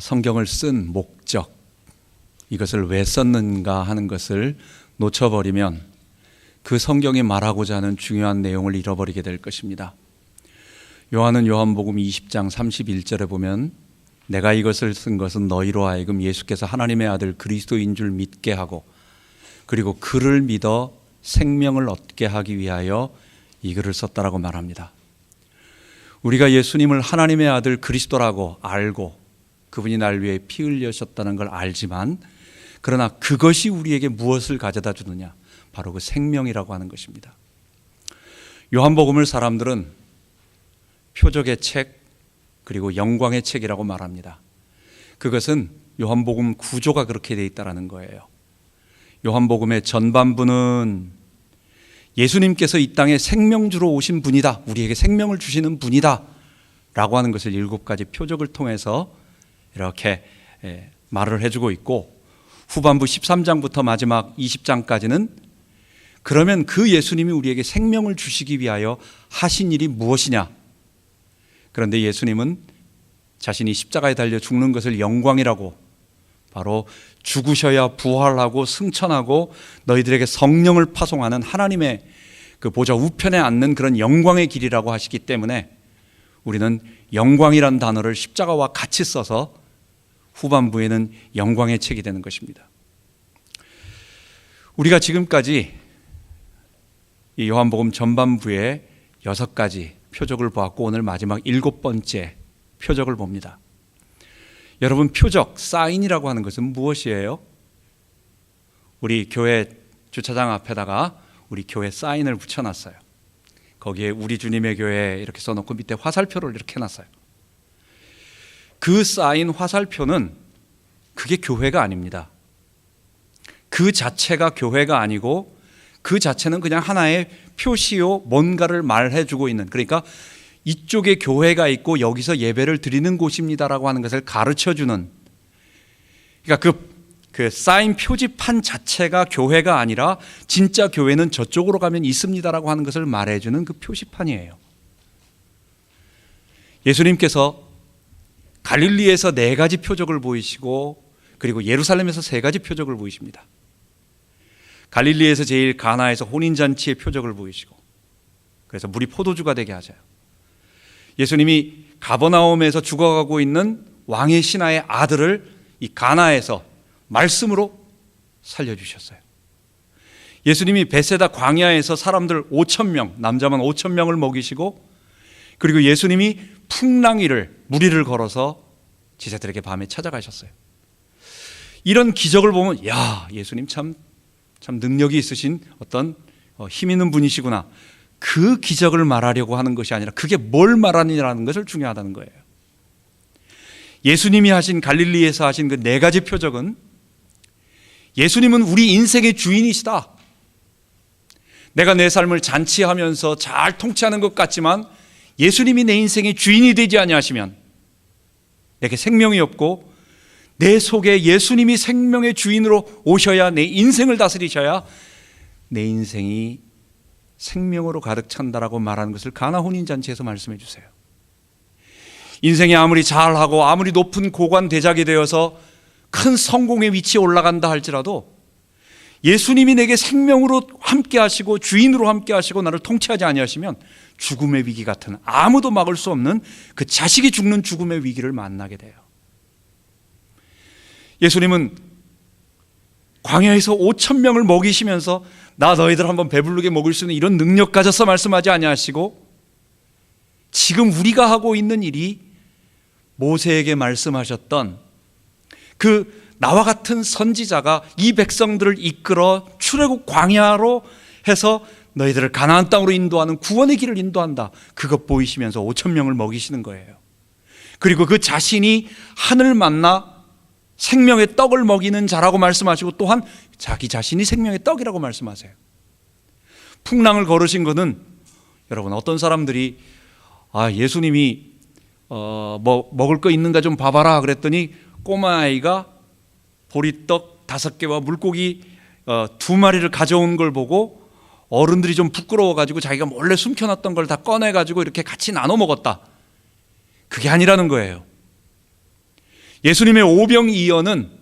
성경을 쓴 목적, 이것을 왜 썼는가 하는 것을 놓쳐버리면 그 성경이 말하고자 하는 중요한 내용을 잃어버리게 될 것입니다. 요한은 요한복음 20장 31절에 보면 내가 이것을 쓴 것은 너희로 하여금 예수께서 하나님의 아들 그리스도인 줄 믿게 하고 그리고 그를 믿어 생명을 얻게 하기 위하여 이 글을 썼다라고 말합니다. 우리가 예수님을 하나님의 아들 그리스도라고 알고 그분이 날 위해 피 흘리셨다는 걸 알지만 그러나 그것이 우리에게 무엇을 가져다 주느냐? 바로 그 생명이라고 하는 것입니다. 요한복음을 사람들은 표적의 책 그리고 영광의 책이라고 말합니다. 그것은 요한복음 구조가 그렇게 되어 있다는 거예요. 요한복음의 전반부는 예수님께서 이 땅에 생명 주러 오신 분이다, 우리에게 생명을 주시는 분이다 라고 하는 것을 7가지 표적을 통해서 이렇게 말을 해주고 있고, 후반부 13장부터 마지막 20장까지는 그러면 그 예수님이 우리에게 생명을 주시기 위하여 하신 일이 무엇이냐? 그런데 예수님은 자신이 십자가에 달려 죽는 것을 영광이라고, 바로 죽으셔야 부활하고 승천하고 너희들에게 성령을 파송하는 하나님의 그 보좌 우편에 앉는 그런 영광의 길이라고 하시기 때문에 우리는 영광이란 단어를 십자가와 같이 써서 후반부에는 영광의 책이 되는 것입니다. 우리가 지금까지 이 요한복음 전반부에 6가지 표적을 보았고 오늘 마지막 7번째 표적을 봅니다. 여러분, 표적, 사인이라고 하는 것은 무엇이에요? 우리 교회 주차장 앞에다가 우리 교회 사인을 붙여놨어요. 거기에 우리 주님의 교회 이렇게 써놓고 밑에 화살표를 이렇게 해놨어요. 그 사인 화살표는 그게 교회가 아닙니다. 그 자체가 교회가 아니고 그 자체는 그냥 하나의 표시요, 뭔가를 말해주고 있는, 그러니까 이쪽에 교회가 있고 여기서 예배를 드리는 곳입니다라고 하는 것을 가르쳐주는, 그러니까 그 사인 표지판 자체가 교회가 아니라 진짜 교회는 저쪽으로 가면 있습니다라고 하는 것을 말해주는 그 표시판이에요. 예수님께서 갈릴리에서 4가지 표적을 보이시고 그리고 예루살렘에서 3가지 표적을 보이십니다. 갈릴리에서 제일 가나에서 혼인잔치의 표적을 보이시고, 그래서 물이 포도주가 되게 하셔요. 예수님이 가버나움에서 죽어가고 있는 왕의 신하의 아들을 이 가나에서 말씀으로 살려주셨어요. 예수님이 베세다 광야에서 사람들 5,000명, 남자만 5,000명을 먹이시고, 그리고 예수님이 풍랑이를, 무리를 걸어서 제자들에게 밤에 찾아가셨어요. 이런 기적을 보면 야, 예수님 참 능력이 있으신 어떤 힘 있는 분이시구나. 그 기적을 말하려고 하는 것이 아니라 그게 뭘 말하느냐는 것을 중요하다는 거예요. 예수님이 하신, 갈릴리에서 하신 그 4가지 표적은 예수님은 우리 인생의 주인이시다. 내가 내 삶을 잔치하면서 잘 통치하는 것 같지만 예수님이 내 인생의 주인이 되지 아니하시면 내게 생명이 없고, 내 속에 예수님이 생명의 주인으로 오셔야, 내 인생을 다스리셔야 내 인생이 생명으로 가득 찬다라고 말하는 것을 가나 혼인잔치에서 말씀해 주세요. 인생이 아무리 잘하고 아무리 높은 고관 대작이 되어서 큰 성공의 위치에 올라간다 할지라도 예수님이 내게 생명으로 함께 하시고 주인으로 함께 하시고 나를 통치하지 아니하시면 죽음의 위기 같은, 아무도 막을 수 없는 그 자식이 죽는 죽음의 위기를 만나게 돼요. 예수님은 광야에서 5,000명을 먹이시면서 나 너희들 한번 배부르게 먹을 수 있는 이런 능력 가져서 말씀하지 아니하시고, 지금 우리가 하고 있는 일이 모세에게 말씀하셨던 그 나와 같은 선지자가 이 백성들을 이끌어 출애굽 광야로 해서 너희들을 가나안 땅으로 인도하는 구원의 길을 인도한다. 그것 보이시면서 5,000명을 먹이시는 거예요. 그리고 그 자신이 하늘 만나 생명의 떡을 먹이는 자라고 말씀하시고 또한 자기 자신이 생명의 떡이라고 말씀하세요. 풍랑을 걸으신 것은, 여러분, 어떤 사람들이 예수님이 뭐 먹을 거 있는가 좀 봐봐라 그랬더니 꼬마아이가 보리떡 5개와 물고기 2마리를 가져온 걸 보고 어른들이 좀 부끄러워가지고 자기가 몰래 숨겨놨던 걸 다 꺼내가지고 이렇게 같이 나눠 먹었다. 그게 아니라는 거예요. 예수님의 오병이어는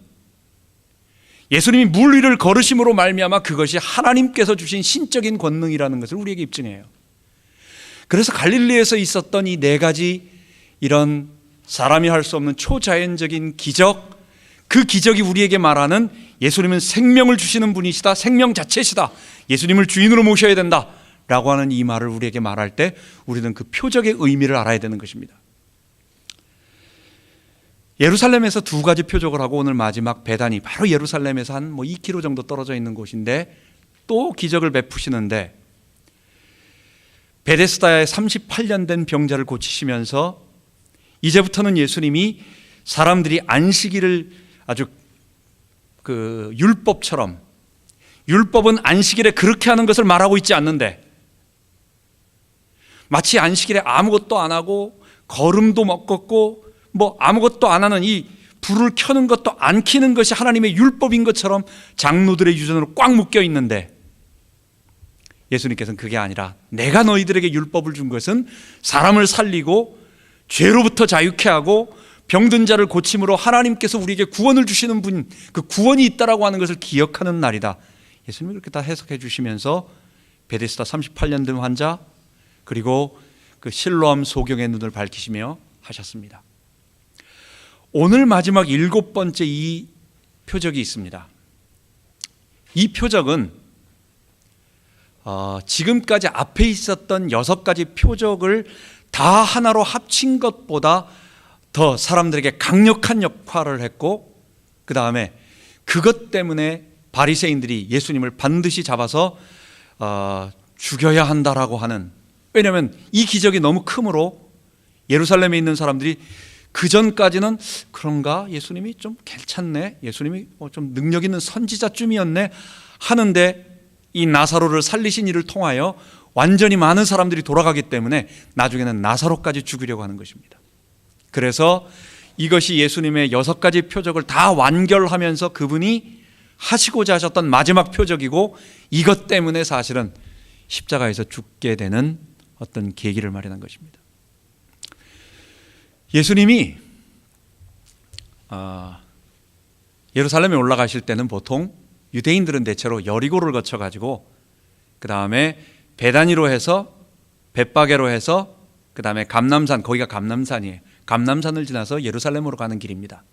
예수님이 물 위를 걸으심으로 말미암아 그것이 하나님께서 주신 신적인 권능이라는 것을 우리에게 입증해요. 그래서 갈릴리에서 있었던 이 네 가지 이런 사람이 할 수 없는 초자연적인 기적, 그 기적이 우리에게 말하는 예수님은 생명을 주시는 분이시다, 생명 자체시다, 예수님을 주인으로 모셔야 된다 라고 하는 이 말을 우리에게 말할 때 우리는 그 표적의 의미를 알아야 되는 것입니다. 예루살렘에서 두 가지 표적을 하고 오늘 마지막 베다니, 바로 예루살렘에서 한 2km 정도 떨어져 있는 곳인데 또 기적을 베푸시는데, 베데스다에 38년 된 병자를 고치시면서 이제부터는 예수님이 사람들이 안식일을 아주 그 율법처럼, 율법은 안식일에 그렇게 하는 것을 말하고 있지 않는데 마치 안식일에 아무것도 안 하고 거름도 못 걷고 아무것도 안 하는, 이 불을 켜는 것도 안 켜는 것이 하나님의 율법인 것처럼 장로들의 유전으로 꽉 묶여 있는데, 예수님께서는 그게 아니라 내가 너희들에게 율법을 준 것은 사람을 살리고 죄로부터 자유케 하고 병든 자를 고침으로 하나님께서 우리에게 구원을 주시는 분, 그 구원이 있다라고 하는 것을 기억하는 날이다. 예수님이 그렇게 다 해석해 주시면서 베데스다 38년 된 환자, 그리고 그 실로암 소경의 눈을 밝히시며 하셨습니다. 오늘 마지막 7번째 이 표적이 있습니다. 이 표적은 지금까지 앞에 있었던 6가지 표적을 다 하나로 합친 것보다 더 사람들에게 강력한 역할을 했고, 그 다음에 그것 때문에 바리새인들이 예수님을 반드시 잡아서 죽여야 한다라고 하는, 왜냐하면 이 기적이 너무 크므로 예루살렘에 있는 사람들이 그 전까지는 그런가, 예수님이 좀 괜찮네, 예수님이 좀 능력 있는 선지자쯤이었네 하는데, 이 나사로를 살리신 이를 통하여 완전히 많은 사람들이 돌아가기 때문에 나중에는 나사로까지 죽이려고 하는 것입니다. 그래서 이것이 예수님의 6가지 표적을 다 완결하면서 그분이 하시고자 하셨던 마지막 표적이고, 이것 때문에 사실은 십자가에서 죽게 되는 어떤 계기를 마련한 것입니다. 예수님이 예루살렘에 올라가실 때는 보통 유대인들은 대체로 여리고를 거쳐가지고 그 다음에 베다니로 해서 벳바게로 해서 그 다음에 감람산, 거기가 감람산이에요. 감람산을 지나서 예루살렘으로 가는 길입니다.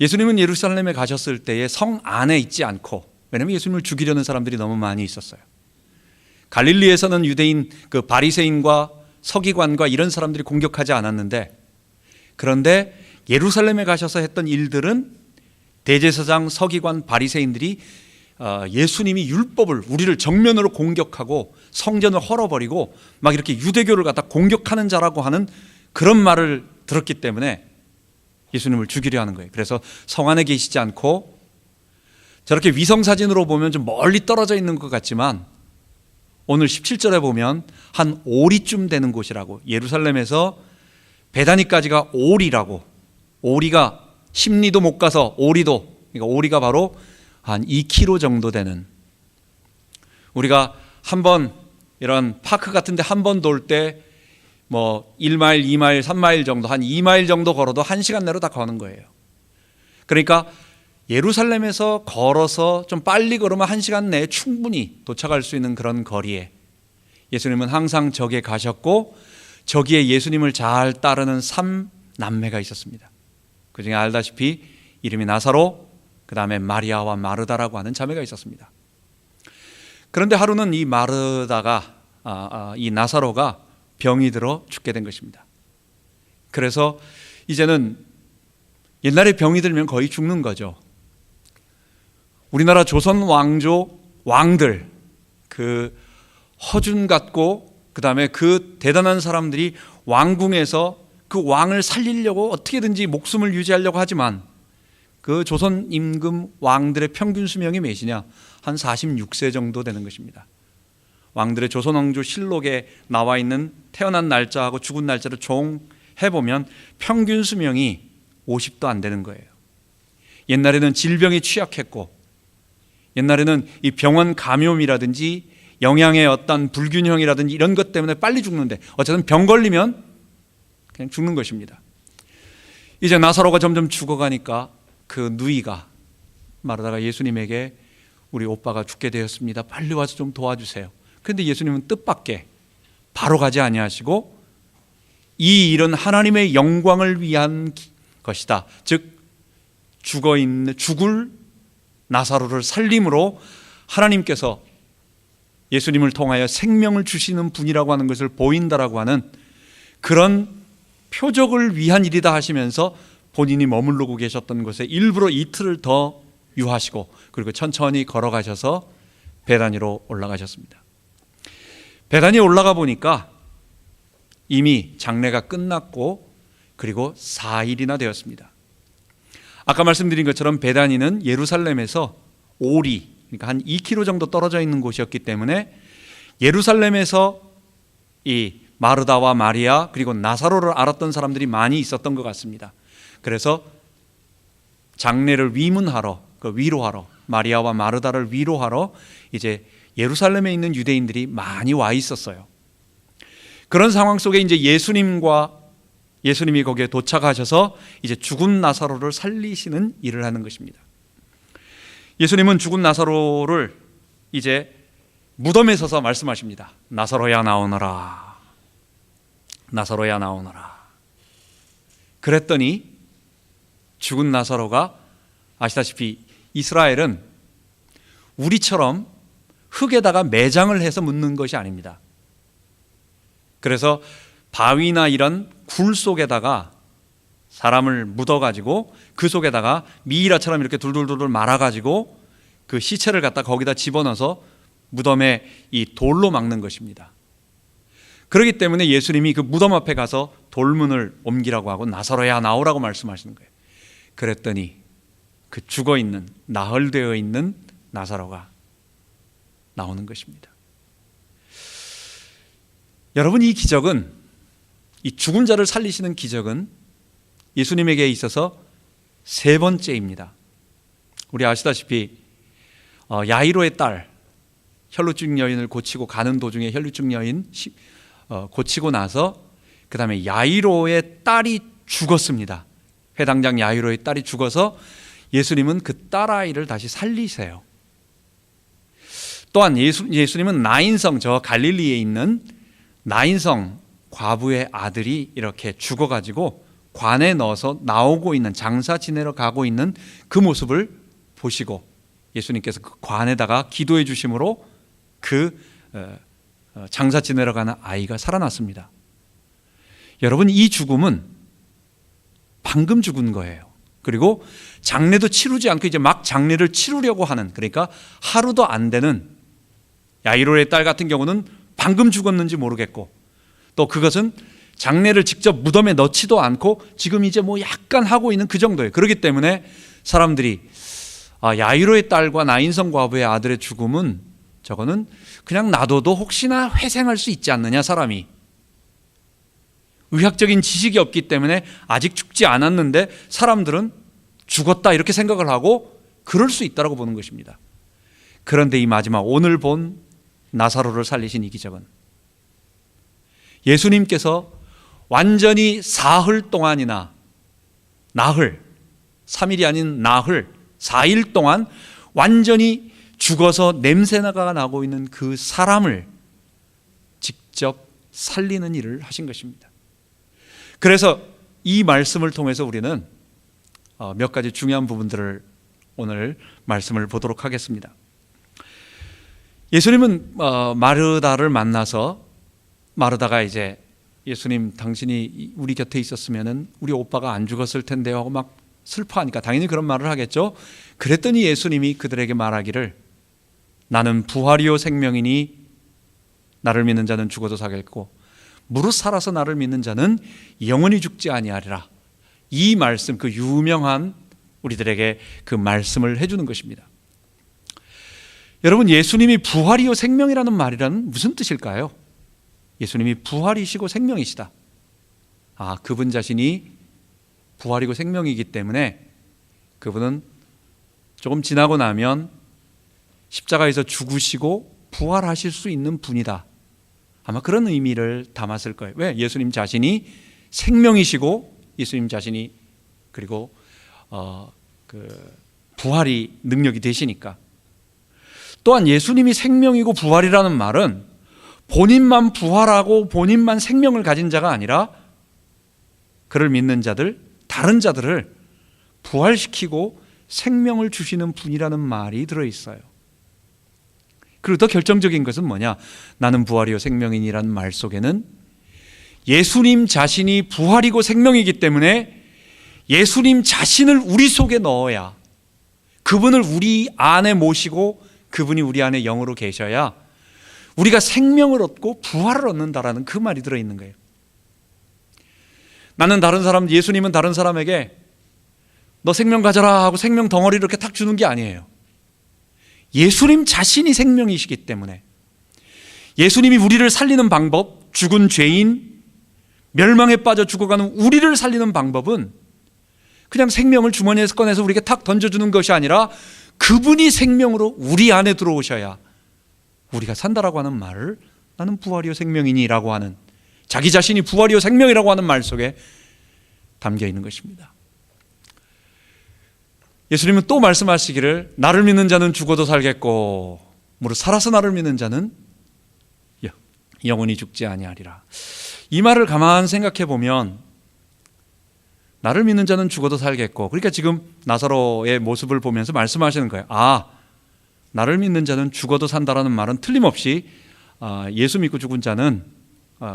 예수님은 예루살렘에 가셨을 때에 성 안에 있지 않고, 왜냐하면 예수님을 죽이려는 사람들이 너무 많이 있었어요. 갈릴리에서는 유대인 그 바리새인과 서기관과 이런 사람들이 공격하지 않았는데, 그런데 예루살렘에 가셔서 했던 일들은 대제사장, 서기관, 바리새인들이 예수님이 율법을, 우리를 정면으로 공격하고 성전을 헐어버리고 막 이렇게 유대교를 갖다 공격하는 자라고 하는 그런 말을 들었기 때문에 예수님을 죽이려 하는 거예요. 그래서 성 안에 계시지 않고, 저렇게 위성사진으로 보면 좀 멀리 떨어져 있는 것 같지만 오늘 17절에 보면 한 오리쯤 되는 곳이라고, 예루살렘에서 베다니까지가 오리라고, 오리가 십리도 못 가서 오리도, 그러니까 오리가 바로 한 2km 정도 되는, 우리가 한번 이런 파크 같은데 한 번 돌 때 1마일, 2마일, 3마일 정도, 한 2마일 정도 걸어도 1시간 내로 다 거는 거예요. 그러니까 예루살렘에서 걸어서 좀 빨리 걸으면 1시간 내에 충분히 도착할 수 있는 그런 거리에 예수님은 항상 저기에 가셨고, 저기에 예수님을 잘 따르는 3남매가 있었습니다. 그 중에 알다시피 이름이 나사로, 그 다음에 마리아와 마르다라고 하는 자매가 있었습니다. 그런데 하루는 이 마르다가 이 나사로가 병이 들어 죽게 된 것입니다. 그래서 이제는 옛날에 병이 들면 거의 죽는 거죠. 우리나라 조선 왕조 왕들, 그 허준 같고 그 다음에 그 대단한 사람들이 왕궁에서 그 왕을 살리려고 어떻게든지 목숨을 유지하려고 하지만, 그 조선 임금 왕들의 평균 수명이 몇이냐? 한 46세 정도 되는 것입니다. 왕들의 조선 왕조 실록에 나와 있는 태어난 날짜하고 죽은 날짜를 총 해보면 평균 수명이 50도 안 되는 거예요. 옛날에는 질병이 취약했고, 옛날에는 이 병원 감염이라든지 영양의 어떤 불균형이라든지 이런 것 때문에 빨리 죽는데, 어쨌든 병 걸리면 그냥 죽는 것입니다. 이제 나사로가 점점 죽어가니까 그 누이가 마르다가 예수님에게 우리 오빠가 죽게 되었습니다. 빨리 와서 좀 도와주세요. 그런데 예수님은 뜻밖의 바로 가지 아니하시고 이 일은 하나님의 영광을 위한 것이다. 즉 죽을 나사로를 살림으로 하나님께서 예수님을 통하여 생명을 주시는 분이라고 하는 것을 보인다라고 하는 그런 표적을 위한 일이다 하시면서 본인이 머무르고 계셨던 곳에 일부러 이틀을 더 유하시고 그리고 천천히 걸어가셔서 베다니로 올라가셨습니다. 베다니에 올라가 보니까 이미 장례가 끝났고 그리고 4일이나 되었습니다. 아까 말씀드린 것처럼 베다니는 예루살렘에서 오리, 그러니까 한 2km 정도 떨어져 있는 곳이었기 때문에 예루살렘에서 이 마르다와 마리아 그리고 나사로를 알았던 사람들이 많이 있었던 것 같습니다. 그래서 장례를 위로하러 마리아와 마르다를 위로하러 이제 예루살렘에 있는 유대인들이 많이 와 있었어요. 그런 상황 속에 이제 예수님이 거기에 도착하셔서 이제 죽은 나사로를 살리시는 일을 하는 것입니다. 예수님은 죽은 나사로를 이제 무덤에 서서 말씀하십니다. 나사로야 나오너라. 나사로야 나오너라. 그랬더니 죽은 나사로가 아시다시피 이스라엘은 우리처럼 흙에다가 매장을 해서 묻는 것이 아닙니다. 그래서 바위나 이런 굴 속에다가 사람을 묻어가지고 그 속에다가 미이라처럼 이렇게 둘둘둘 말아가지고 그 시체를 갖다 거기다 집어넣어서 무덤에 이 돌로 막는 것입니다. 그렇기 때문에 예수님이 그 무덤 앞에 가서 돌문을 옮기라고 하고 나사로야 나오라고 말씀하시는 거예요. 그랬더니 그 죽어있는 나흘되어 있는 나사로가 나오는 것입니다. 여러분, 이 기적은, 이 죽은 자를 살리시는 기적은 예수님에게 있어서 세 번째입니다. 우리 아시다시피 야이로의 딸, 혈루증 여인을 고치고 가는 도중에 혈루증 여인 고치고 나서 그 다음에 야이로의 딸이 죽었습니다. 회당장 야이로의 딸이 죽어서 예수님은 그 딸아이를 다시 살리세요. 또한 예수님은 나인성, 저 갈릴리에 있는 나인성 과부의 아들이 이렇게 죽어가지고 관에 넣어서 나오고 있는, 장사 지내러 가고 있는 그 모습을 보시고 예수님께서 그 관에다가 기도해 주심으로 그 장사 지내러 가는 아이가 살아났습니다. 여러분, 이 죽음은 방금 죽은 거예요. 그리고 장례도 치르지 않고 이제 막 장례를 치르려고 하는, 그러니까 하루도 안 되는 야이로의 딸 같은 경우는 방금 죽었는지 모르겠고, 또 그것은 장례를 직접 무덤에 넣지도 않고 지금 이제 뭐 약간 하고 있는 그 정도예요. 그렇기 때문에 사람들이 야이로의 딸과 나인성 과부의 아들의 죽음은 저거는 그냥 놔둬도 혹시나 회생할 수 있지 않느냐, 사람이 의학적인 지식이 없기 때문에 아직 죽지 않았는데 사람들은 죽었다 이렇게 생각을 하고 그럴 수 있다고 보는 것입니다. 그런데 이 마지막 오늘 본 나사로를 살리신 이 기적은 예수님께서 완전히 사흘 동안이나, 나흘, 3일이 아닌 나흘, 4일 동안 완전히 죽어서 냄새나가 나고 있는 그 사람을 직접 살리는 일을 하신 것입니다. 그래서 이 말씀을 통해서 우리는 몇 가지 중요한 부분들을 오늘 말씀을 보도록 하겠습니다. 예수님은 마르다를 만나서, 마르다가 이제 예수님, 당신이 우리 곁에 있었으면 우리 오빠가 안 죽었을 텐데요 하고 막 슬퍼하니까 당연히 그런 말을 하겠죠. 그랬더니 예수님이 그들에게 말하기를, 나는 부활이요 생명이니 나를 믿는 자는 죽어도 살겠고 무릇 살아서 나를 믿는 자는 영원히 죽지 아니하리라. 이 말씀, 그 유명한 우리들에게 그 말씀을 해주는 것입니다. 여러분, 예수님이 부활이요 생명이라는 말이란 무슨 뜻일까요? 예수님이 부활이시고 생명이시다. 그분 자신이 부활이고 생명이기 때문에 그분은 조금 지나고 나면 십자가에서 죽으시고 부활하실 수 있는 분이다. 아마 그런 의미를 담았을 거예요. 왜? 예수님 자신이 생명이시고 예수님 자신이 그리고 부활이 능력이 되시니까. 또한 예수님이 생명이고 부활이라는 말은 본인만 부활하고 본인만 생명을 가진 자가 아니라 그를 믿는 자들, 다른 자들을 부활시키고 생명을 주시는 분이라는 말이 들어있어요. 그리고 더 결정적인 것은 뭐냐? 나는 부활이요 생명이니라는 말 속에는 예수님 자신이 부활이고 생명이기 때문에 예수님 자신을 우리 속에 넣어야, 그분을 우리 안에 모시고 그분이 우리 안에 영으로 계셔야 우리가 생명을 얻고 부활을 얻는다라는 그 말이 들어있는 거예요. 나는 다른 사람, 예수님은 다른 사람에게 너 생명 가져라 하고 생명 덩어리를 이렇게 탁 주는 게 아니에요. 예수님 자신이 생명이시기 때문에 예수님이 우리를 살리는 방법, 죽은 죄인, 멸망에 빠져 죽어가는 우리를 살리는 방법은 그냥 생명을 주머니에서 꺼내서 우리에게 탁 던져주는 것이 아니라 그분이 생명으로 우리 안에 들어오셔야 우리가 산다라고 하는 말을 나는 부활이요 생명이니라고 하는, 자기 자신이 부활이요 생명이라고 하는 말 속에 담겨 있는 것입니다. 예수님은 또 말씀하시기를 나를 믿는 자는 죽어도 살겠고 무릇 살아서 나를 믿는 자는 영원히 죽지 아니하리라. 이 말을 가만 생각해 보면 나를 믿는 자는 죽어도 살겠고, 그러니까 지금 나사로의 모습을 보면서 말씀하시는 거예요. 나를 믿는 자는 죽어도 산다라는 말은 틀림없이 예수 믿고 죽은 자는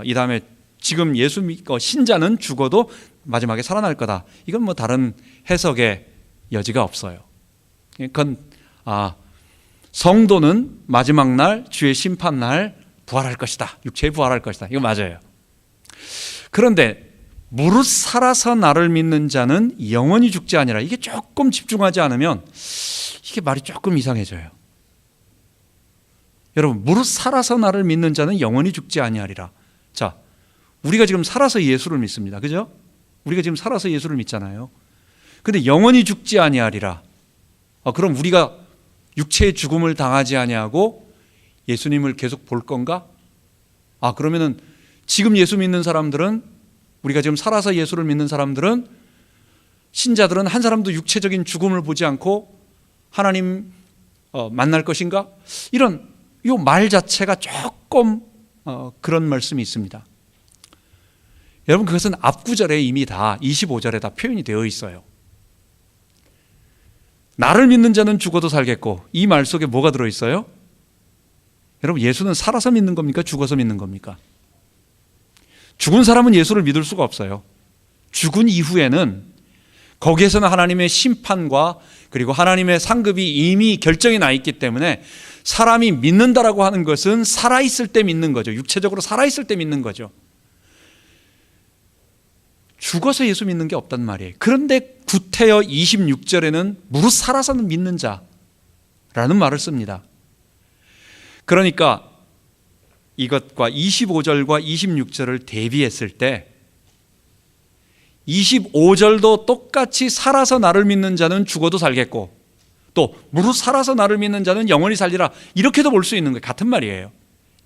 이 다음에 지금 예수 믿고 신자는 죽어도 마지막에 살아날 거다. 이건 뭐 다른 해석의 여지가 없어요. 그건 성도는 마지막 날 주의 심판 날 부활할 것이다. 육체에 부활할 것이다. 이거 맞아요. 그런데 무릇 살아서 나를 믿는 자는 영원히 죽지 아니라, 이게 조금 집중하지 않으면 이게 말이 조금 이상해져요. 여러분, 무릇 살아서 나를 믿는 자는 영원히 죽지 아니하리라. 자, 우리가 지금 살아서 예수를 믿습니다. 그죠? 우리가 지금 살아서 예수를 믿잖아요. 근데 영원히 죽지 아니하리라. 그럼 우리가 육체의 죽음을 당하지 아니하고 예수님을 계속 볼 건가? 그러면은 지금 예수 믿는 사람들은, 우리가 지금 살아서 예수를 믿는 사람들은, 신자들은 한 사람도 육체적인 죽음을 보지 않고 하나님 만날 것인가? 이런 이 말 자체가 조금 그런 말씀이 있습니다. 여러분, 그것은 앞구절에 이미 다 25절에 다 표현이 되어 있어요. 나를 믿는 자는 죽어도 살겠고, 이 말 속에 뭐가 들어있어요? 여러분, 예수는 살아서 믿는 겁니까? 죽어서 믿는 겁니까? 죽은 사람은 예수를 믿을 수가 없어요. 죽은 이후에는 거기에서는 하나님의 심판과 그리고 하나님의 상급이 이미 결정이 나 있기 때문에 사람이 믿는다라고 하는 것은 살아있을 때 믿는 거죠. 육체적으로 살아있을 때 믿는 거죠. 죽어서 예수 믿는 게 없단 말이에요. 그런데 구태여 26절에는 무릇 살아서는 믿는 자라는 말을 씁니다. 그러니까 이것과 25절과 26절을 대비했을 때 25절도 똑같이 살아서 나를 믿는 자는 죽어도 살겠고, 또 무릇 살아서 나를 믿는 자는 영원히 살리라, 이렇게도 볼 수 있는 거예요. 같은 말이에요.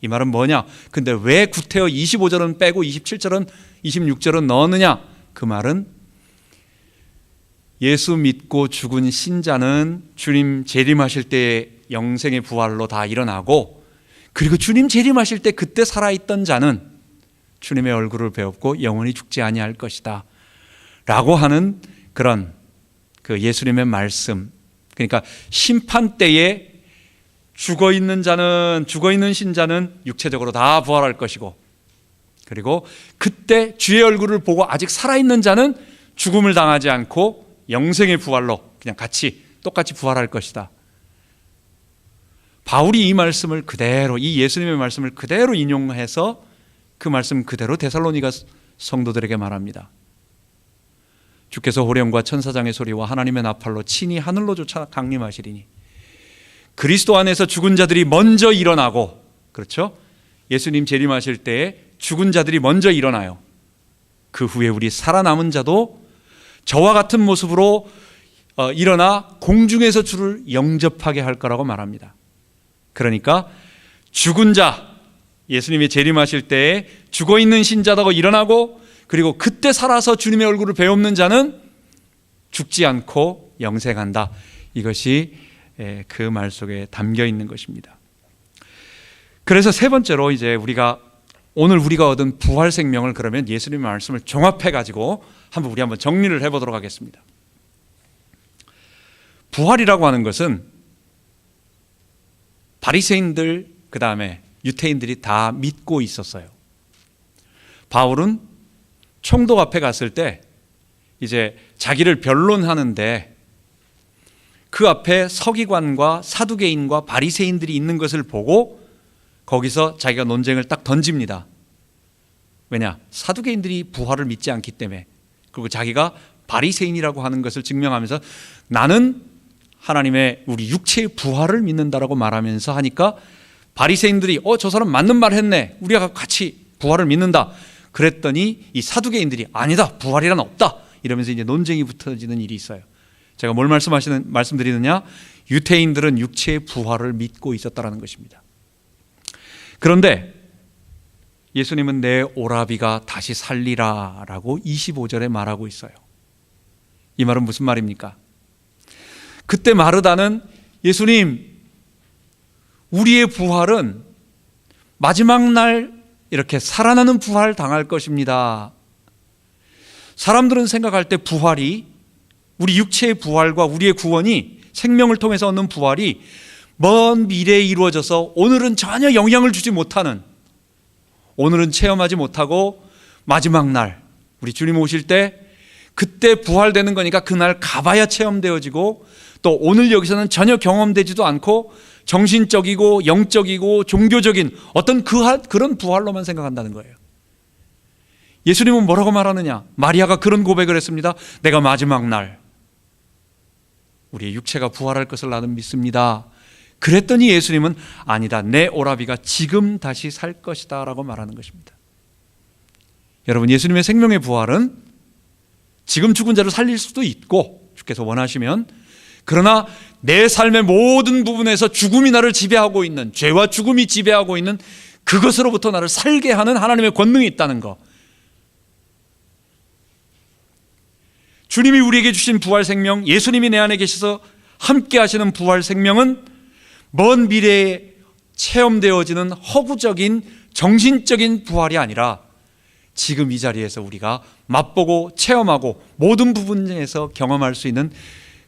이 말은 뭐냐? 근데 왜 구태여 25절은 빼고 27절은 26절은 넣었느냐? 그 말은 예수 믿고 죽은 신자는 주님 재림하실 때 영생의 부활로 다 일어나고, 그리고 주님 재림하실 때 그때 살아있던 자는 주님의 얼굴을 배웠고 영원히 죽지 아니할 것이다 라고 하는 그런 그 예수님의 말씀. 그러니까 심판 때에 죽어있는 신자는 육체적으로 다 부활할 것이고, 그리고 그때 주의 얼굴을 보고 아직 살아있는 자는 죽음을 당하지 않고 영생의 부활로 그냥 똑같이 부활할 것이다. 바울이 이 말씀을 그대로, 이 예수님의 말씀을 그대로 인용해서 그 말씀 그대로 데살로니가 성도들에게 말합니다. 주께서 호령과 천사장의 소리와 하나님의 나팔로 친히 하늘로 쫓아 강림하시리니 그리스도 안에서 죽은 자들이 먼저 일어나고, 그렇죠? 예수님 재림하실 때에 죽은 자들이 먼저 일어나요. 그 후에 우리 살아남은 자도 저와 같은 모습으로 일어나 공중에서 주를 영접하게 할 거라고 말합니다. 그러니까 죽은 자, 예수님이 재림하실 때에 죽어있는 신자다고 일어나고, 그리고 그때 살아서 주님의 얼굴을 배우는 자는 죽지 않고 영생한다. 이것이 그 말 속에 담겨 있는 것입니다. 그래서 세 번째로 이제 오늘 우리가 얻은 부활 생명을 그러면 예수님의 말씀을 종합해 가지고 한번 정리를 해보도록 하겠습니다. 부활이라고 하는 것은 바리새인들 그 다음에 유대인들이 다 믿고 있었어요. 바울은 총독 앞에 갔을 때 이제 자기를 변론하는데 그 앞에 서기관과 사두개인과 바리새인들이 있는 것을 보고 거기서 자기가 논쟁을 딱 던집니다. 왜냐? 사두개인들이 부활을 믿지 않기 때문에. 그리고 자기가 바리새인이라고 하는 것을 증명하면서 나는 하나님의 우리 육체의 부활을 믿는다라고 말하면서 하니까 바리새인들이 저 사람 맞는 말 했네. 우리가 같이 부활을 믿는다. 그랬더니 이 사두개인들이 아니다. 부활이란 없다. 이러면서 이제 논쟁이 붙어지는 일이 있어요. 제가 뭘 말씀드리느냐? 유대인들은 육체의 부활을 믿고 있었다라는 것입니다. 그런데 예수님은 내 오라비가 다시 살리라라고 25절에 말하고 있어요. 이 말은 무슨 말입니까? 그때 마르다는 예수님, 우리의 부활은 마지막 날 이렇게 살아나는 부활 당할 것입니다. 사람들은 생각할 때 부활이, 우리 육체의 부활과 우리의 구원이, 생명을 통해서 얻는 부활이 먼 미래에 이루어져서 오늘은 전혀 영향을 주지 못하는, 오늘은 체험하지 못하고 마지막 날 우리 주님 오실 때 그때 부활되는 거니까 그날 가봐야 체험되어지고, 또 오늘 여기서는 전혀 경험되지도 않고 정신적이고 영적이고 종교적인 어떤 그런 부활로만 생각한다는 거예요. 예수님은 뭐라고 말하느냐? 마리아가 그런 고백을 했습니다. 내가 마지막 날 우리의 육체가 부활할 것을 나는 믿습니다. 그랬더니 예수님은 아니다, 내 오라비가 지금 다시 살 것이다 라고 말하는 것입니다. 여러분, 예수님의 생명의 부활은 지금 죽은 자를 살릴 수도 있고 주께서 원하시면, 그러나 내 삶의 모든 부분에서 죽음이 나를 지배하고 있는, 죄와 죽음이 지배하고 있는 그것으로부터 나를 살게 하는 하나님의 권능이 있다는 것, 주님이 우리에게 주신 부활 생명, 예수님이 내 안에 계셔서 함께 하시는 부활 생명은 먼 미래에 체험되어지는 허구적인 정신적인 부활이 아니라 지금 이 자리에서 우리가 맛보고 체험하고 모든 부분에서 경험할 수 있는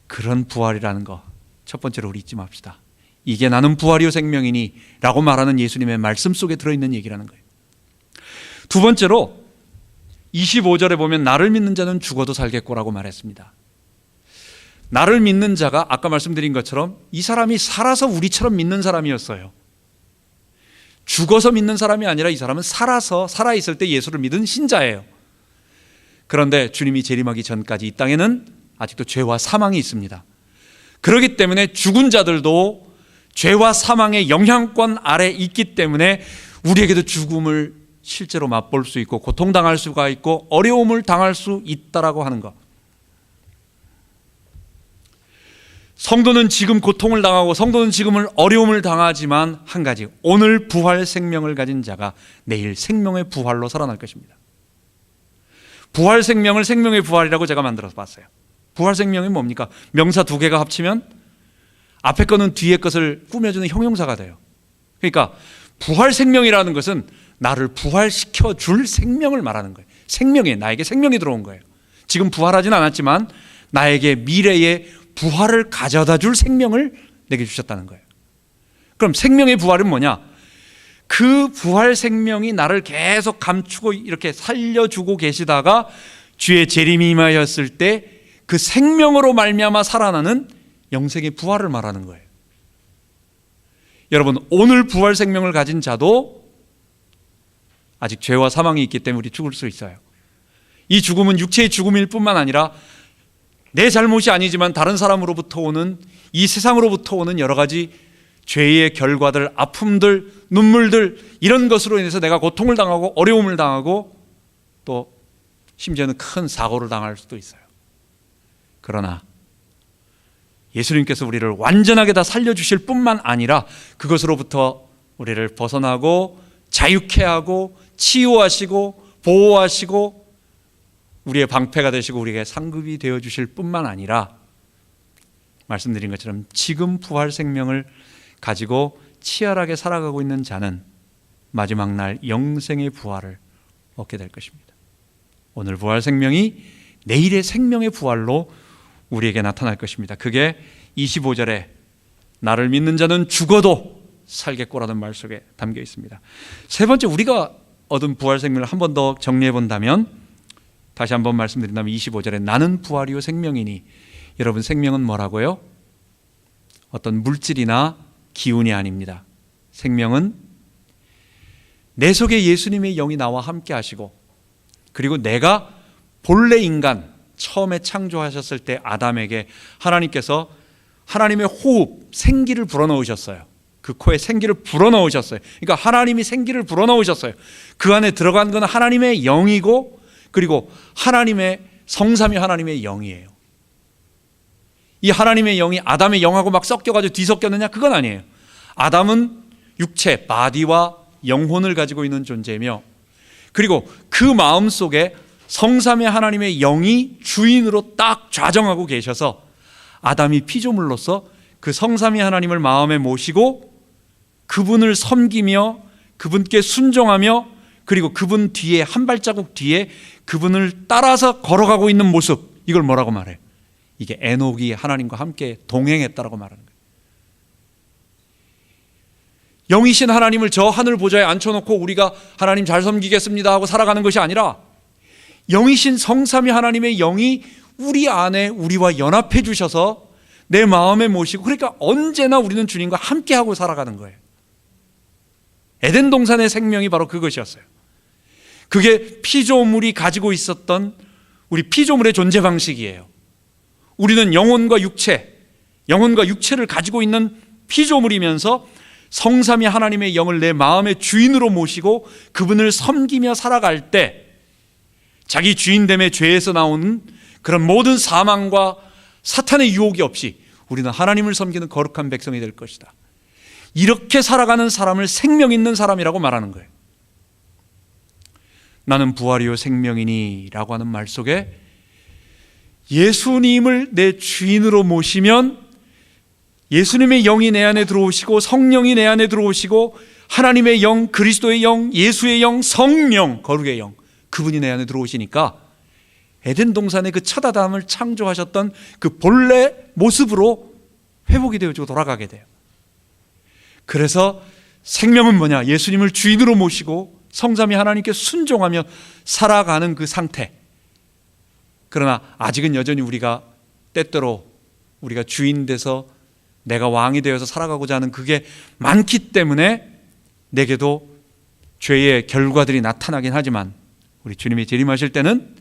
그런 부활이라는 거, 첫 번째로 우리 잊지 맙시다. 이게 나는 부활이요 생명이니 라고 말하는 예수님의 말씀 속에 들어있는 얘기라는 거예요. 두 번째로 25절에 보면 나를 믿는 자는 죽어도 살겠고라고 말했습니다. 나를 믿는 자가 아까 말씀드린 것처럼 이 사람이 살아서 우리처럼 믿는 사람이었어요. 죽어서 믿는 사람이 아니라 이 사람은 살아있을 때 예수를 믿은 신자예요. 그런데 주님이 재림하기 전까지 이 땅에는 아직도 죄와 사망이 있습니다. 그렇기 때문에 죽은 자들도 죄와 사망의 영향권 아래 있기 때문에 우리에게도 죽음을 실제로 맛볼 수 있고 고통당할 수가 있고 어려움을 당할 수 있다라고 하는 것. 성도는 지금 고통을 당하고 성도는 지금은 어려움을 당하지만 한 가지, 오늘 부활 생명을 가진 자가 내일 생명의 부활로 살아날 것입니다. 부활 생명을 생명의 부활이라고 제가 만들어서 봤어요. 부활 생명이 뭡니까? 명사 두 개가 합치면 앞에 거는 뒤에 것을 꾸며주는 형용사가 돼요. 그러니까 부활 생명이라는 것은 나를 부활시켜 줄 생명을 말하는 거예요. 생명이, 나에게 생명이 들어온 거예요. 지금 부활하진 않았지만 나에게 미래에 부활을 가져다 줄 생명을 내게 주셨다는 거예요. 그럼 생명의 부활은 뭐냐? 그 부활 생명이 나를 계속 감추고 이렇게 살려주고 계시다가 주의 재림이 임하였을 때 그 생명으로 말미암아 살아나는 영생의 부활을 말하는 거예요. 여러분, 오늘 부활 생명을 가진 자도 아직 죄와 사망이 있기 때문에 우리 죽을 수 있어요. 이 죽음은 육체의 죽음일 뿐만 아니라 내 잘못이 아니지만 다른 사람으로부터 오는, 이 세상으로부터 오는 여러 가지 죄의 결과들, 아픔들, 눈물들, 이런 것으로 인해서 내가 고통을 당하고 어려움을 당하고 또 심지어는 큰 사고를 당할 수도 있어요. 그러나 예수님께서 우리를 완전하게 다 살려주실 뿐만 아니라 그것으로부터 우리를 벗어나고 자유케 하고 치유하시고 보호하시고 우리의 방패가 되시고 우리에게 상급이 되어주실 뿐만 아니라 말씀드린 것처럼 지금 부활 생명을 가지고 치열하게 살아가고 있는 자는 마지막 날 영생의 부활을 얻게 될 것입니다. 오늘 부활 생명이 내일의 생명의 부활로 우리에게 나타날 것입니다. 그게 25절에 나를 믿는 자는 죽어도 살겠고라는 말 속에 담겨 있습니다. 세 번째, 우리가 얻은 부활 생명을 한 번 더 정리해 본다면, 다시 한번 말씀드린다면 25절에 나는 부활이요 생명이니, 여러분 생명은 뭐라고요? 어떤 물질이나 기운이 아닙니다. 생명은 내 속에 예수님의 영이 나와 함께 하시고, 그리고 내가 본래 인간 처음에 창조하셨을 때 아담에게 하나님께서 하나님의 호흡, 생기를 불어넣으셨어요. 그 코에 생기를 불어넣으셨어요. 그러니까 하나님이 생기를 불어넣으셨어요. 그 안에 들어간 건 하나님의 영이고, 그리고 하나님의 성삼위 하나님의 영이에요. 이 하나님의 영이 아담의 영하고 막 섞여가지고 뒤섞였느냐? 그건 아니에요. 아담은 육체, 바디와 영혼을 가지고 있는 존재이며, 그리고 그 마음 속에 성삼위 하나님의 영이 주인으로 딱 좌정하고 계셔서 아담이 피조물로서 그 성삼위 하나님을 마음에 모시고 그분을 섬기며 그분께 순종하며, 그리고 그분 뒤에 한 발자국 뒤에 그분을 따라서 걸어가고 있는 모습, 이걸 뭐라고 말해요? 이게 에녹이 하나님과 함께 동행했다라고 말하는 거예요. 영이신 하나님을 저 하늘 보좌에 앉혀놓고 우리가 하나님 잘 섬기겠습니다 하고 살아가는 것이 아니라, 영이신 성삼위 하나님의 영이 우리 안에 우리와 연합해 주셔서 내 마음에 모시고, 그러니까 언제나 우리는 주님과 함께하고 살아가는 거예요. 에덴 동산의 생명이 바로 그것이었어요. 그게 피조물이 가지고 있었던 우리 피조물의 존재 방식이에요. 우리는 영혼과 육체를 가지고 있는 피조물이면서 성삼위 하나님의 영을 내 마음의 주인으로 모시고 그분을 섬기며 살아갈 때 자기 주인됨의 죄에서 나오는 그런 모든 사망과 사탄의 유혹이 없이 우리는 하나님을 섬기는 거룩한 백성이 될 것이다. 이렇게 살아가는 사람을 생명 있는 사람이라고 말하는 거예요. 나는 부활이요 생명이니 라고 하는 말 속에 예수님을 내 주인으로 모시면 예수님의 영이 내 안에 들어오시고 성령이 내 안에 들어오시고 하나님의 영, 그리스도의 영, 예수의 영, 성령, 거룩의 영, 그분이 내 안에 들어오시니까 에덴 동산의 그 첫 아담을 창조하셨던 그 본래 모습으로 회복이 되어지고 돌아가게 돼요. 그래서 생명은 뭐냐? 예수님을 주인으로 모시고 성삼위 하나님께 순종하며 살아가는 그 상태. 그러나 아직은 여전히 우리가 때때로 우리가 주인 돼서 내가 왕이 되어서 살아가고자 하는 그게 많기 때문에 내게도 죄의 결과들이 나타나긴 하지만, 우리 주님이 재림하실 때는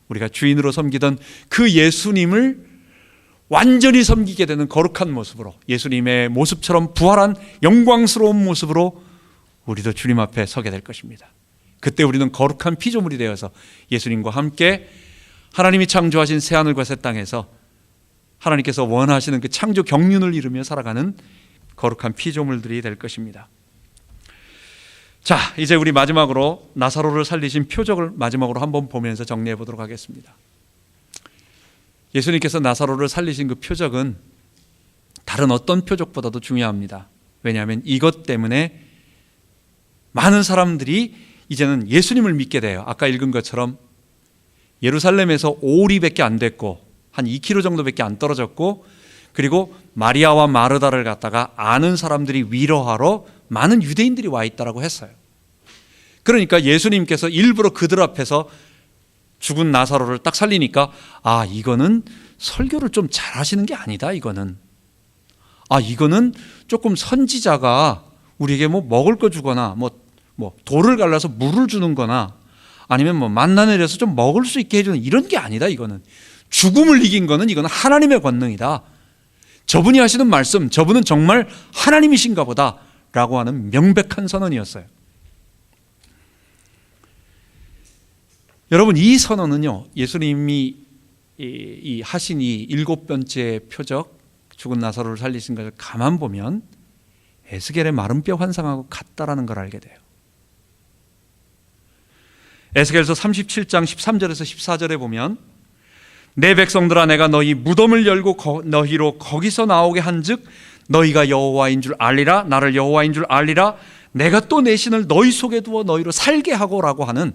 우리가 주인으로 섬기던 그 예수님을 완전히 섬기게 되는 거룩한 모습으로, 예수님의 모습처럼 부활한 영광스러운 모습으로 우리도 주님 앞에 서게 될 것입니다. 그때 우리는 거룩한 피조물이 되어서 예수님과 함께 하나님이 창조하신 새하늘과 새 땅에서 하나님께서 원하시는 그 창조 경륜을 이루며 살아가는 거룩한 피조물들이 될 것입니다. 자, 이제 우리 마지막으로 나사로를 살리신 표적을 마지막으로 한번 보면서 정리해 보도록 하겠습니다. 예수님께서 나사로를 살리신 그 표적은 다른 어떤 표적보다도 중요합니다. 왜냐하면 이것 때문에 많은 사람들이 이제는 예수님을 믿게 돼요. 아까 읽은 것처럼 예루살렘에서 오리밖에 안 됐고 한 2km 정도밖에 안 떨어졌고, 그리고 마리아와 마르다를 갖다가 아는 사람들이 위로하러 많은 유대인들이 와 있다라고 했어요. 그러니까 예수님께서 일부러 그들 앞에서 죽은 나사로를 딱 살리니까, 아, 이거는 설교를 좀 잘하시는 게 아니다. 이거는 조금 선지자가 우리에게 뭐 먹을 거 주거나 뭐 돌을 갈라서 물을 주는 거나 아니면 뭐 만나 내려서 좀 먹을 수 있게 해주는 이런 게 아니다. 이거는 죽음을 이긴 거는 이거는 하나님의 권능이다. 저분이 하시는 말씀, 저분은 정말 하나님이신가 보다 라고 하는 명백한 선언이었어요. 여러분, 이 선언은요, 예수님이 하신 이 7번째 표적, 죽은 나사로를 살리신 것을 가만 보면 에스겔의 마른 뼈 환상하고 같다라는 걸 알게 돼요. 에스겔서 37장 13절에서 14절에 보면 내 백성들아 내가 너희 무덤을 열고 너희로 거기서 나오게 한즉 너희가 여호와인 줄 알리라. 나를 여호와인 줄 알리라. 내가 또 내 신을 너희 속에 두어 너희로 살게 하고라고 하는,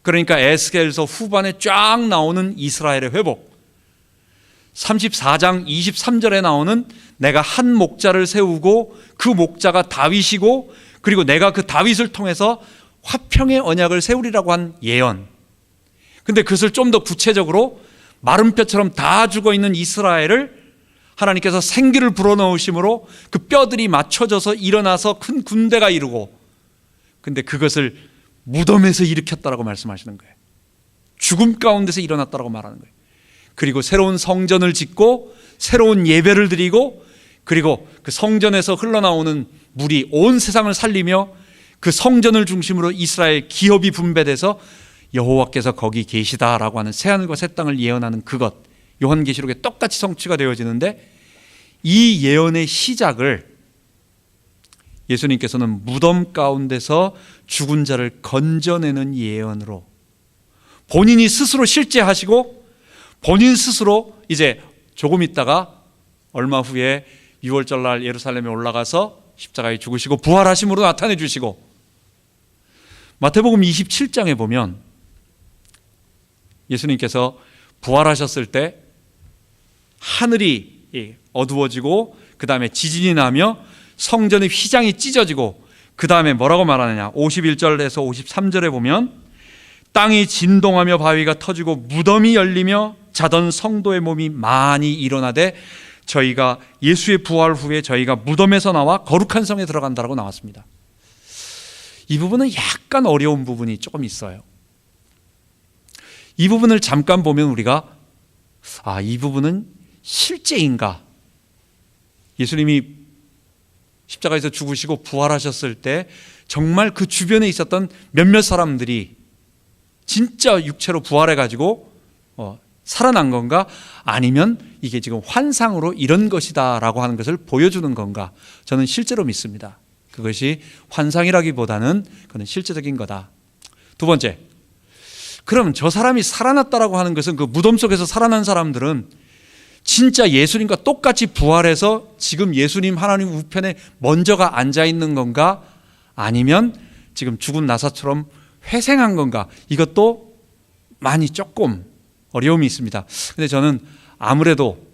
그러니까 에스겔서 후반에 쫙 나오는 이스라엘의 회복, 34장 23절에 나오는 내가 한 목자를 세우고 그 목자가 다윗이고 그리고 내가 그 다윗을 통해서 화평의 언약을 세우리라고 한 예언. 근데 그것을 좀 더 구체적으로 마른 뼈처럼 다 죽어있는 이스라엘을 하나님께서 생기를 불어넣으심으로 그 뼈들이 맞춰져서 일어나서 큰 군대가 이루고, 근데 그것을 무덤에서 일으켰다라고 말씀하시는 거예요. 죽음 가운데서 일어났다라고 말하는 거예요. 그리고 새로운 성전을 짓고 새로운 예배를 드리고, 그리고 그 성전에서 흘러나오는 물이 온 세상을 살리며 그 성전을 중심으로 이스라엘 기업이 분배돼서 여호와께서 거기 계시다라고 하는 새하늘과 새 땅을 예언하는 그것, 요한계시록에 똑같이 성취가 되어지는데, 이 예언의 시작을 예수님께서는 무덤 가운데서 죽은 자를 건져내는 예언으로 본인이 스스로 실제하시고 본인 스스로 이제 조금 있다가 얼마 후에 6월절 날 예루살렘에 올라가서 십자가에 죽으시고 부활하심으로 나타내 주시고, 마태복음 27장에 보면 예수님께서 부활하셨을 때 하늘이 어두워지고 그 다음에 지진이 나며 성전의 휘장이 찢어지고, 그 다음에 뭐라고 말하느냐, 51절에서 53절에 보면 땅이 진동하며 바위가 터지고 무덤이 열리며 자던 성도의 몸이 많이 일어나되 저희가 예수의 부활 후에 저희가 무덤에서 나와 거룩한 성에 들어간다라고 나왔습니다. 이 부분은 약간 어려운 부분이 조금 있어요. 이 부분을 잠깐 보면 우리가 이 부분은 실제인가? 예수님이 십자가에서 죽으시고 부활하셨을 때 정말 그 주변에 있었던 몇몇 사람들이 진짜 육체로 부활해가지고 살아난 건가? 아니면 이게 지금 환상으로 이런 것이다 라고 하는 것을 보여주는 건가? 저는 실제로 믿습니다. 그것이 환상이라기보다는 그건 실제적인 거다. 두 번째, 그럼 저 사람이 살아났다라고 하는 것은 그 무덤 속에서 살아난 사람들은 진짜 예수님과 똑같이 부활해서 지금 예수님 하나님 우편에 먼저가 앉아 있는 건가? 아니면 지금 죽은 나사처럼 회생한 건가? 이것도 많이 조금 어려움이 있습니다. 근데 저는 아무래도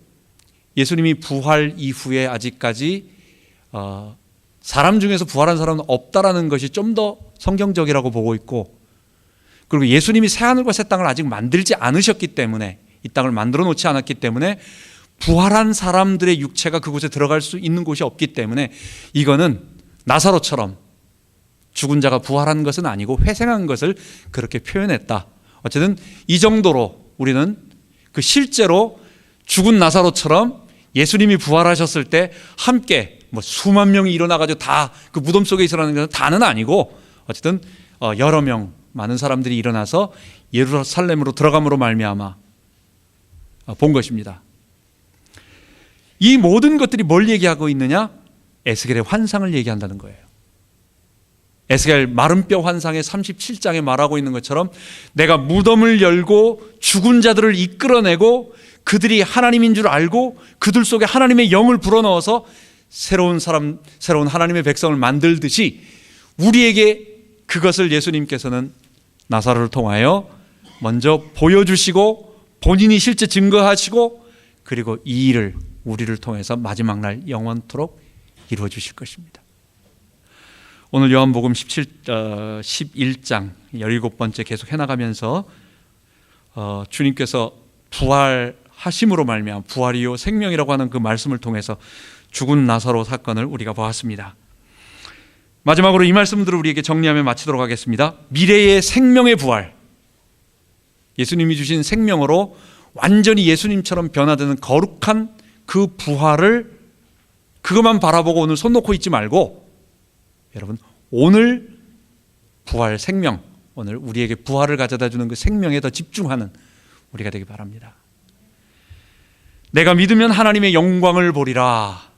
예수님이 부활 이후에 아직까지 사람 중에서 부활한 사람은 없다라는 것이 좀 더 성경적이라고 보고 있고, 그리고 예수님이 새하늘과 새 땅을 아직 만들지 않으셨기 때문에, 이 땅을 만들어 놓지 않았기 때문에 부활한 사람들의 육체가 그곳에 들어갈 수 있는 곳이 없기 때문에 이거는 나사로처럼 죽은 자가 부활한 것은 아니고 회생한 것을 그렇게 표현했다. 어쨌든 이 정도로 우리는 그 실제로 죽은 나사로처럼 예수님이 부활하셨을 때 함께 수만 명이 일어나가지고 다 그 무덤 속에 있으라는 것은 다는 아니고, 어쨌든 여러 명 많은 사람들이 일어나서 예루살렘으로 들어감으로 말미암아 본 것입니다. 이 모든 것들이 뭘 얘기하고 있느냐? 에스겔의 환상을 얘기한다는 거예요. 에스겔 마른 뼈 환상의 37장에 말하고 있는 것처럼 내가 무덤을 열고 죽은 자들을 이끌어내고 그들이 하나님인 줄 알고 그들 속에 하나님의 영을 불어넣어서 새로운 사람, 새로운 하나님의 백성을 만들듯이 우리에게 그것을 예수님께서는 나사로를 통하여 먼저 보여주시고 본인이 실제 증거하시고, 그리고 이 일을 우리를 통해서 마지막 날 영원토록 이루어 주실 것입니다. 오늘 요한복음 11장 17번째 계속 해나가면서 주님께서 부활하심으로 말미암아 부활이요 생명이라고 하는 그 말씀을 통해서 죽은 나사로 사건을 우리가 보았습니다. 마지막으로 이 말씀들을 우리에게 정리하며 마치도록 하겠습니다. 미래의 생명의 부활, 예수님이 주신 생명으로 완전히 예수님처럼 변화되는 거룩한 그 부활을 그것만 바라보고 오늘 손 놓고 있지 말고, 여러분 오늘 부활 생명, 오늘 우리에게 부활을 가져다 주는 그 생명에 더 집중하는 우리가 되기 바랍니다. 내가 믿으면 하나님의 영광을 보리라.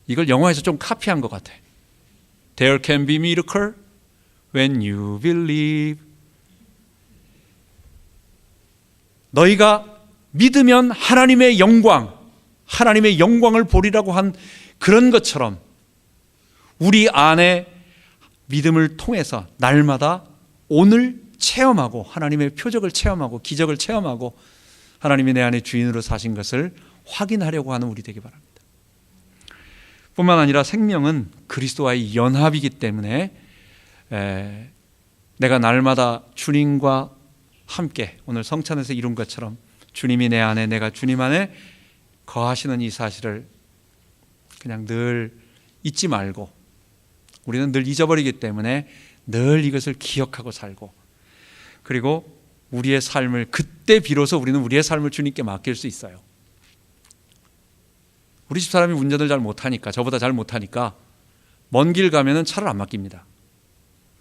이걸 영화에서 좀 카피한 것 같아. There can be miracle when you believe. 너희가 믿으면 하나님의 영광을 보리라고 한 그런 것처럼 우리 안에 믿음을 통해서 날마다 오늘 체험하고 하나님의 표적을 체험하고 기적을 체험하고 하나님이 내 안에 주인으로 사신 것을 확인하려고 하는 우리 되기 바랍니다. 뿐만 아니라 생명은 그리스도와의 연합이기 때문에 내가 날마다 주님과 함께 오늘 성찬에서 이룬 것처럼 주님이 내 안에 내가 주님 안에 거하시는 이 사실을 그냥 늘 잊지 말고, 우리는 늘 잊어버리기 때문에 늘 이것을 기억하고 살고, 그리고 우리의 삶을 그때 비로소 우리는 우리의 삶을 주님께 맡길 수 있어요. 우리 집사람이 운전을 잘 못하니까, 저보다 잘 못하니까 먼 길 가면은 차를 안 맡깁니다.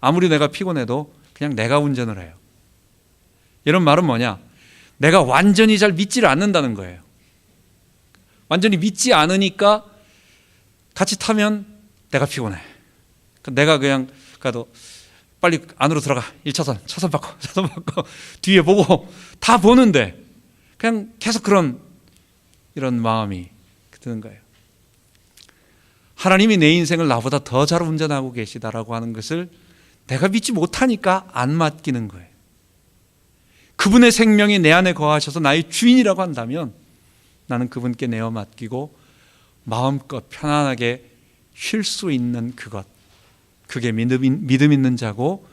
아무리 내가 피곤해도 그냥 내가 운전을 해요. 이런 말은 뭐냐? 내가 완전히 잘 믿지를 않는다는 거예요. 완전히 믿지 않으니까 같이 타면 내가 피곤해. 내가 그냥 가도 빨리 안으로 들어가. 1차선, 차선 바꿔 뒤에 보고 다 보는데 그냥 계속 이런 마음이 드는 거예요. 하나님이 내 인생을 나보다 더 잘 운전하고 계시다라고 하는 것을 내가 믿지 못하니까 안 맡기는 거예요. 그분의 생명이 내 안에 거하셔서 나의 주인이라고 한다면 나는 그분께 내어 맡기고 마음껏 편안하게 쉴 수 있는 그것, 그게 믿음 있는 자고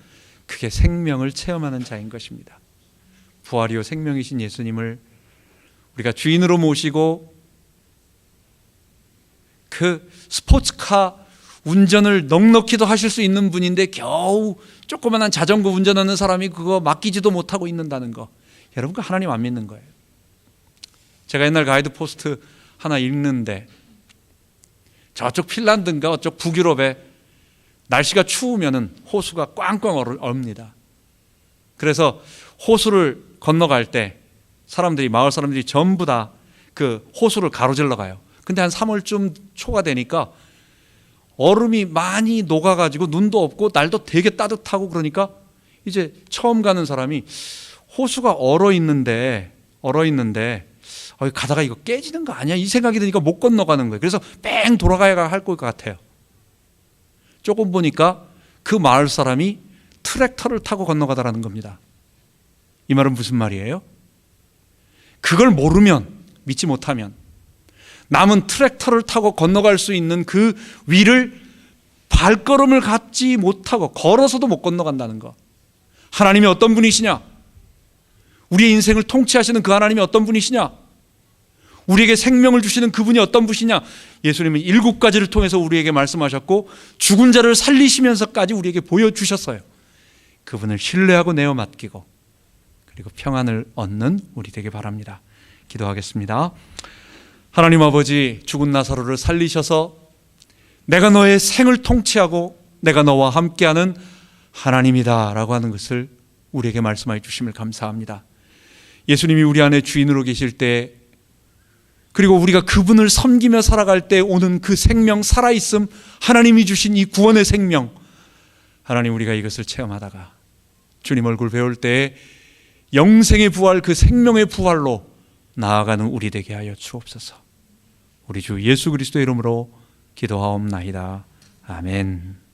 그게 생명을 체험하는 자인 것입니다. 부활이요 생명이신 예수님을 우리가 주인으로 모시고 그 스포츠카 운전을 넉넉히도 하실 수 있는 분인데 겨우 조그만한 자전거 운전하는 사람이 그거 맡기지도 못하고 있는다는 거, 여러분 그 하나님 안 믿는 거예요. 제가 옛날 가이드 포스트 하나 읽는데 저쪽 핀란드인가 어쪽 북유럽에 날씨가 추우면은 호수가 꽝꽝 얼습니다. 그래서 호수를 건너갈 때 마을 사람들이 전부 다 그 호수를 가로질러 가요. 근데 한 3월쯤 초가 되니까 얼음이 많이 녹아가지고 눈도 없고 날도 되게 따뜻하고 그러니까 이제 처음 가는 사람이 호수가 얼어 있는데 가다가 이거 깨지는 거 아니야? 이 생각이 드니까 못 건너가는 거예요. 그래서 뺑 돌아가야 할 것 같아요. 조금 보니까 그 마을 사람이 트랙터를 타고 건너가다라는 겁니다. 이 말은 무슨 말이에요? 그걸 모르면, 믿지 못하면 남은 트랙터를 타고 건너갈 수 있는 그 위를 발걸음을 갖지 못하고 걸어서도 못 건너간다는 것. 하나님이 어떤 분이시냐? 우리의 인생을 통치하시는 그 하나님이 어떤 분이시냐? 우리에게 생명을 주시는 그분이 어떤 분이시냐? 예수님은 7가지를 통해서 우리에게 말씀하셨고 죽은 자를 살리시면서까지 우리에게 보여주셨어요. 그분을 신뢰하고 내어 맡기고 그리고 평안을 얻는 우리 되길 바랍니다. 기도하겠습니다. 하나님 아버지, 죽은 나사로를 살리셔서 내가 너의 생을 통치하고 내가 너와 함께하는 하나님이다 라고 하는 것을 우리에게 말씀해 주심을 감사합니다. 예수님이 우리 안에 주인으로 계실 때, 그리고 우리가 그분을 섬기며 살아갈 때 오는 그 생명, 살아있음, 하나님이 주신 이 구원의 생명, 하나님 우리가 이것을 체험하다가 주님 얼굴 배울 때 영생의 부활, 그 생명의 부활로 나아가는 우리 되게 하여 주옵소서. 우리 주 예수 그리스도의 이름으로 기도하옵나이다. 아멘.